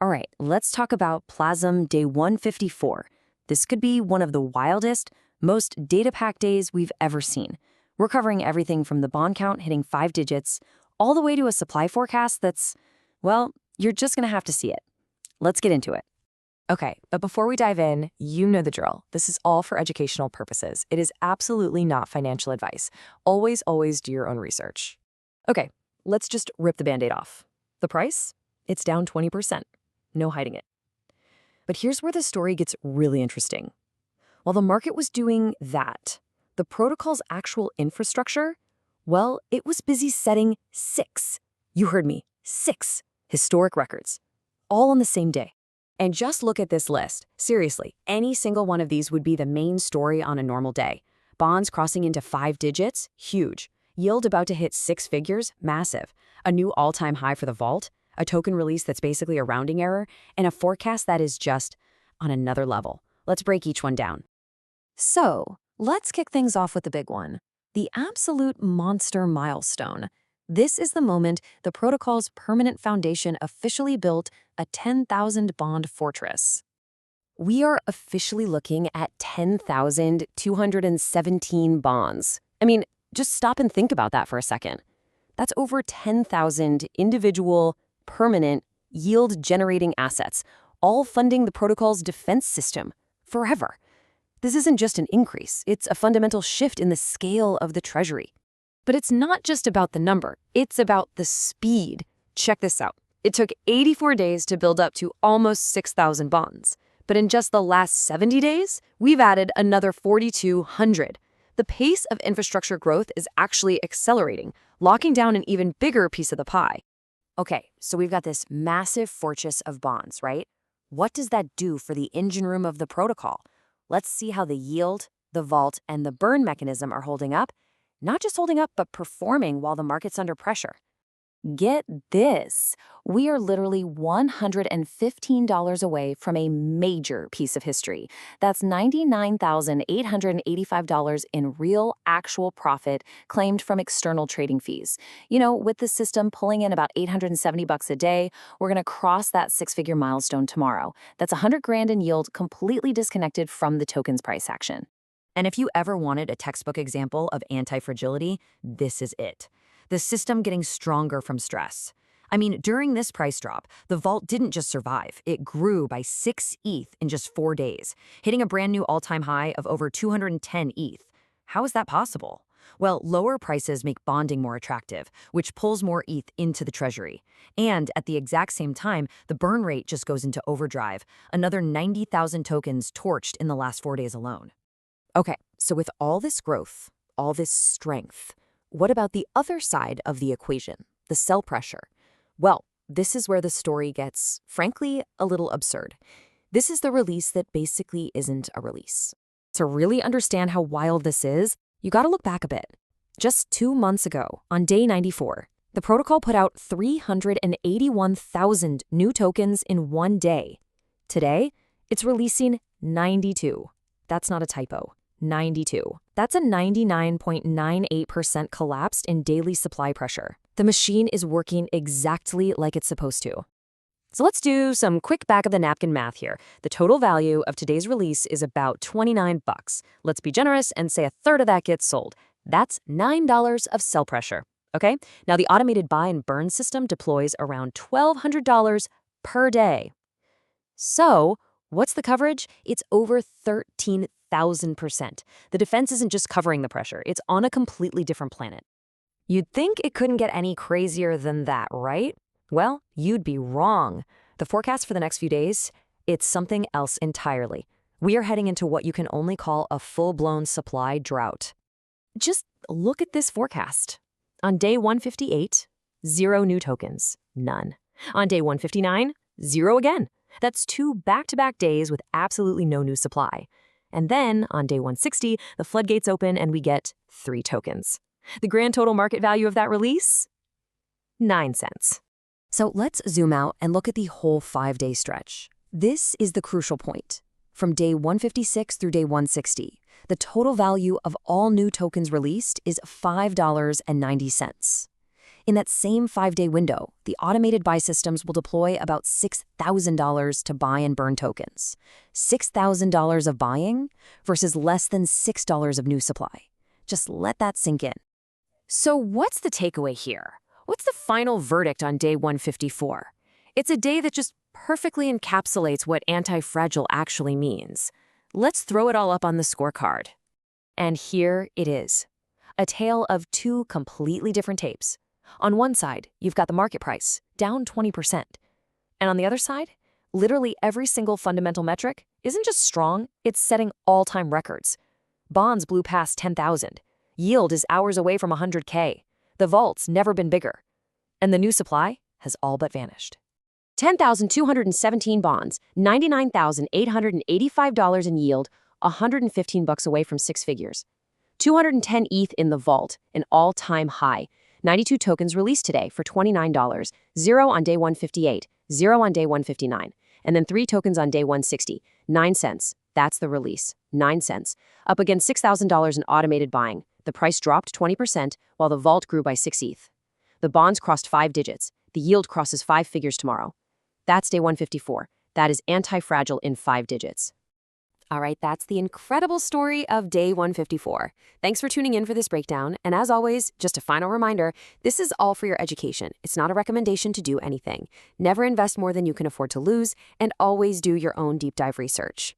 All right, let's talk about PLAZM Day 154. This could be one of the wildest, most data-packed days we've ever seen. We're covering everything from the bond count hitting 5 digits, all the way to a supply forecast that's, well, you're just gonna have to see it. Let's get into it. Okay, but before we dive in, you know the drill. This is all for educational purposes. It is absolutely not financial advice. Always, always do your own research. Okay, let's just rip the Band-Aid off. The price? It's down 20%. No hiding it. But here's where the story gets really interesting. While the market was doing that, the protocol's actual infrastructure, well, it was busy setting 6. You heard me, 6 historic records, all on the same day. And just look at this list. Seriously, any single one of these would be the main story on a normal day. Bonds crossing into 5 digits, huge. Yield about to hit 6 figures, massive. A new all-time high for the vault, a token release that's basically a rounding error, and a forecast that is just on another level. Let's break each one down. So, let's kick things off with the big one, the absolute monster milestone. This is the moment the protocol's permanent foundation officially built a 10,000 bond fortress. We are officially looking at 10,217 bonds. I mean, just stop and think about that for a second. That's over 10,000 individual, permanent, yield-generating assets, all funding the protocol's defense system forever. This isn't just an increase, it's a fundamental shift in the scale of the treasury. But it's not just about the number, it's about the speed. Check this out. It took 84 days to build up to almost 6,000 bonds. But in just the last 70 days, we've added another 4,200. The pace of infrastructure growth is actually accelerating, locking down an even bigger piece of the pie. Okay, so we've got this massive fortress of bonds, right? What does that do for the engine room of the protocol? Let's see how the yield, the vault, and the burn mechanism are holding up. Not just holding up, but performing while the market's under pressure. Get this. We are literally $115 away from a major piece of history. That's $99,885 in real, actual profit claimed from external trading fees. You know, with the system pulling in about $870 a day, we're going to cross that 6-figure milestone tomorrow. That's $100,000 in yield completely disconnected from the token's price action. And if you ever wanted a textbook example of anti-fragility, this is it. The system getting stronger from stress. I mean, during this price drop, the vault didn't just survive. It grew by 6 ETH in just 4 days, hitting a brand new all-time high of over 210 ETH. How is that possible? Well, lower prices make bonding more attractive, which pulls more ETH into the treasury. And at the exact same time, the burn rate just goes into overdrive, another 90,000 tokens torched in the last 4 days alone. Okay, so with all this growth, all this strength, what about the other side of the equation, the sell pressure? Well, this is where the story gets, frankly, a little absurd. This is the release that basically isn't a release. To really understand how wild this is, you gotta look back a bit. Just 2 months ago, on day 94, the protocol put out 381,000 new tokens in 1 day. Today, it's releasing 92. That's not a typo. 92. That's a 99.98% collapsed in daily supply pressure. The machine is working exactly like it's supposed to. So let's do some quick back-of-the-napkin math here. The total value of today's release is about $29. Let's be generous and say a third of that gets sold. That's $9 of sell pressure, okay? Now the automated buy and burn system deploys around $1,200 per day. So what's the coverage? It's over 13,000%. The defense isn't just covering the pressure, it's on a completely different planet. You'd think it couldn't get any crazier than that, right? Well, you'd be wrong. The forecast for the next few days, it's something else entirely. We are heading into what you can only call a full-blown supply drought. Just look at this forecast. On day 158, 0 new tokens, none. On day 159, 0 again. That's 2 back-to-back days with absolutely no new supply. And then, on day 160, the floodgates open and we get 3 tokens. The grand total market value of that release? 9 cents. So let's zoom out and look at the whole 5-day stretch. This is the crucial point. From day 156 through day 160, the total value of all new tokens released is $5.90. In that same 5-day window, the automated buy systems will deploy about $6,000 to buy and burn tokens. $6,000 of buying versus less than $6 of new supply. Just let that sink in. So what's the takeaway here? What's the final verdict on day 154? It's a day that just perfectly encapsulates what anti-fragile actually means. Let's throw it all up on the scorecard. And here it is. A tale of two completely different tapes. On one side, you've got the market price, down 20%. And on the other side, literally every single fundamental metric isn't just strong, it's setting all-time records. Bonds blew past 10,000. Yield is hours away from 100K. The vault's never been bigger. And the new supply has all but vanished. 10,217 bonds, $99,885 in yield, $115 away from six figures. 210 ETH in the vault, an all-time high. 92 tokens released today for $29, 0 on day 158, 0 on day 159, and then 3 tokens on day 160, 9 cents. That's the release, 9 cents. Up against $6,000 in automated buying. The price dropped 20%, while the vault grew by 6 ETH. The bonds crossed 5 digits. The yield crosses 5 figures tomorrow. That's day 154. That is anti-fragile in 5 digits. All right, that's the incredible story of day 154. Thanks for tuning in for this breakdown. And as always, just a final reminder, this is all for your education. It's not a recommendation to do anything. Never invest more than you can afford to lose, and always do your own deep dive research.